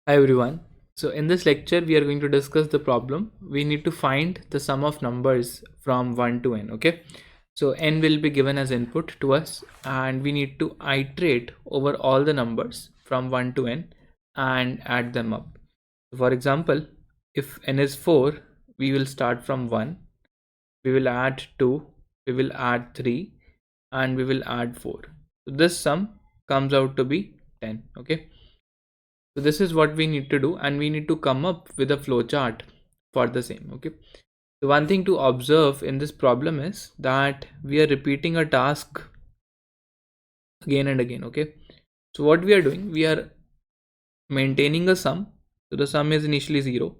Hi everyone. So in this lecture we are going to discuss the problem. We need to find the sum of numbers from 1 to n, okay? So n will be given as input to us and we need to iterate over all the numbers from 1 to n and add them up. For example, if n is 4, we will start from 1, we will add 2, we will add 3 and we will add 4. So this sum comes out to be 10, okay? So this is what we need to do, and we need to come up with a flowchart for the same. Okay. So one thing to observe in this problem is that we are repeating a task again and again. Okay. So what we are doing, we are maintaining a sum. So the sum is initially 0.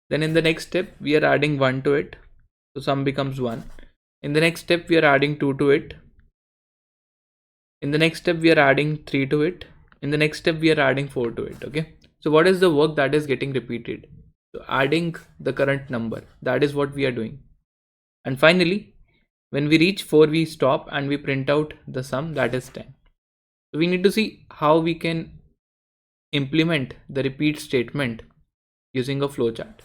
Then in the next step, we are adding 1 to it. So sum becomes 1. In the next step, we are adding 2 to it. In the next step, we are adding 3 to it. In the next step, we are adding 4 to it. Okay. So what is the work that is getting repeated? So adding the current number, that is what we are doing. And finally, when we reach 4, we stop and we print out the sum, that is 10. So we need to see how we can implement the repeat statement using a flowchart.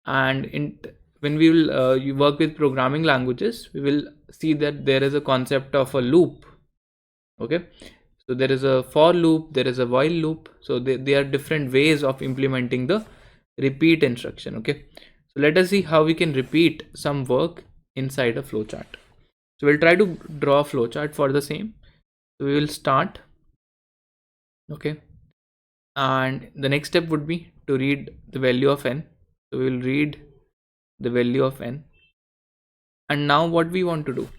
And when we will you work with programming languages, we will see that there is a concept of a loop. Okay. So there is a for loop, there is a while loop. So they are different ways of implementing the repeat instruction. Okay. So let us see how we can repeat some work inside a flowchart. So we'll try to draw a flowchart for the same. So we will start. Okay. And the next step would be to read the value of n. So we will read the value of n. And now what we want to do,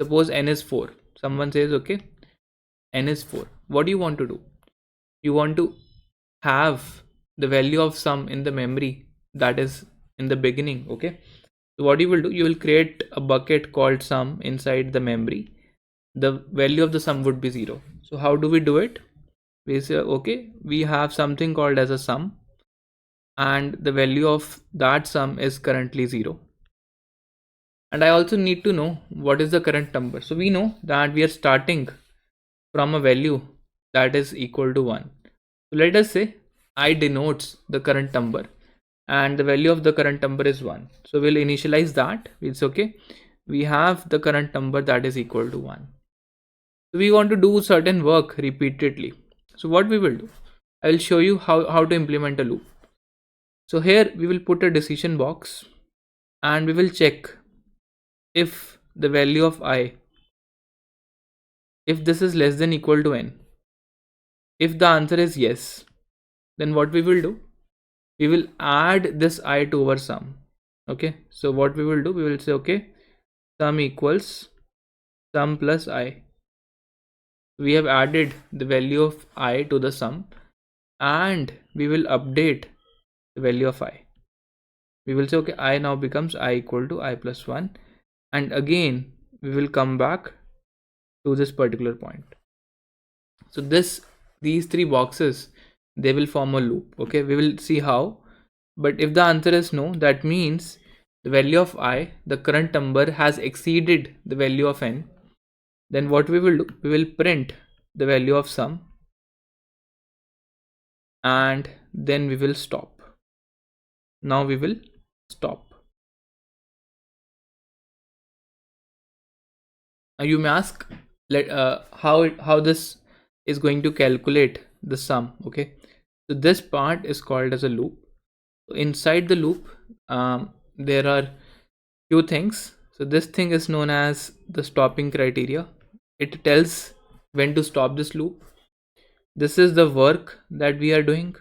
suppose n is 4. Someone says, okay, n is 4. What do you want to do? You want to have the value of sum in the memory that is in the beginning. Okay. So what you will do, you will create a bucket called sum inside the memory. The value of the sum would be 0. So how do we do it? We say, okay, we have something called as a sum and the value of that sum is currently 0. And I also need to know what is the current number. So we know that we are starting from a value that is equal to 1. So let us say I denotes the current number and the value of the current number is 1. So we'll initialize that. It's okay. We have the current number that is equal to 1. So we want to do certain work repeatedly. So what we will do, I will show you how to implement a loop. So here we will put a decision box and we will check if the value of I, if this is less than equal to n. If the answer is yes, then what we will do, we will add this I to our sum. Okay, so what we will do, we will say, okay, sum equals sum plus I. We have added the value of I to the sum and we will update the value of I. We will say, okay, I now becomes I equal to I plus 1. And again, we will come back to this particular point. So these three boxes, they will form a loop. Okay, we will see how. But if the answer is no, that means the value of I, the current number, has exceeded the value of n. Then what we will do, we will print the value of sum and then we will stop. Now we will stop. Now you may ask, how this is going to calculate the sum. Okay, so this part is called as a loop. So inside the loop, there are few things. So this thing is known as the stopping criteria. It tells when to stop this loop. This is the work that we are doing,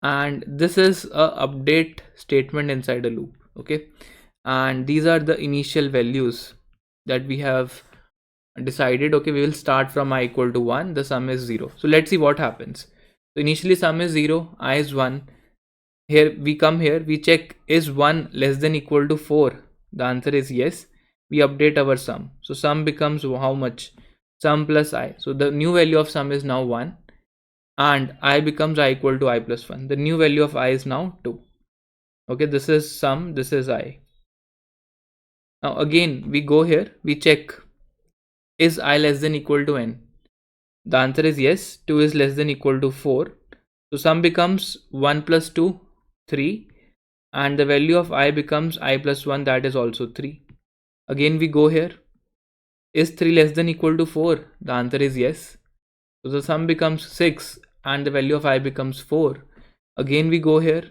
and this is a update statement inside a loop. Okay, and these are the initial values that we have decided. Okay, we will start from I equal to 1, the sum is 0. So let's see what happens. So initially sum is 0, I is 1. Here we come, here we check, is 1 less than equal to 4? The answer is yes. We update our sum. So sum becomes how much? Sum plus I. So the new value of sum is now 1 and I becomes I equal to I plus 1. The new value of I is now 2. Okay, this is sum, this is I. Now again we go here, we check, is I less than equal to n? The answer is yes. 2 is less than equal to 4. So sum becomes 1 plus 2, 3, and the value of I becomes I plus 1, that is also 3. Again we go here. Is 3 less than equal to 4? The answer is yes. So the sum becomes 6 and the value of I becomes 4. Again we go here.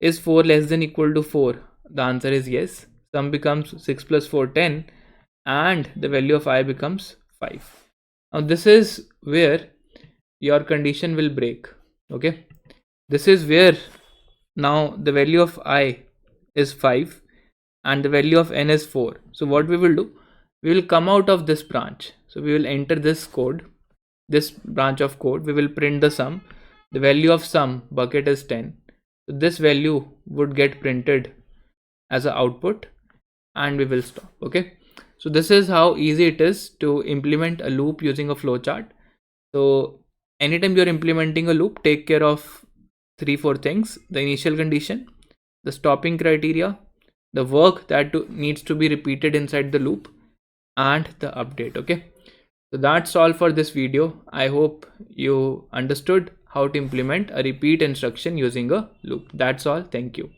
Is 4 less than equal to 4? The answer is yes. Sum becomes 6 plus 4, 10, and the value of I becomes 5. Now this is where your condition will break. Okay, this is where now the value of I is 5 and the value of n is 4. So what we will do, we will come out of this branch. So we will enter this code, this branch of code. We will print the sum. The value of sum bucket is 10. So this value would get printed as an output, and we will stop. Okay, so this is how easy it is to implement a loop using a flowchart. So anytime you're implementing a loop, take care of 3-4 things: the initial condition, the stopping criteria, the work that needs to be repeated inside the loop, and the update. Okay, so that's all for this video. I hope you understood how to implement a repeat instruction using a loop. That's all. Thank you.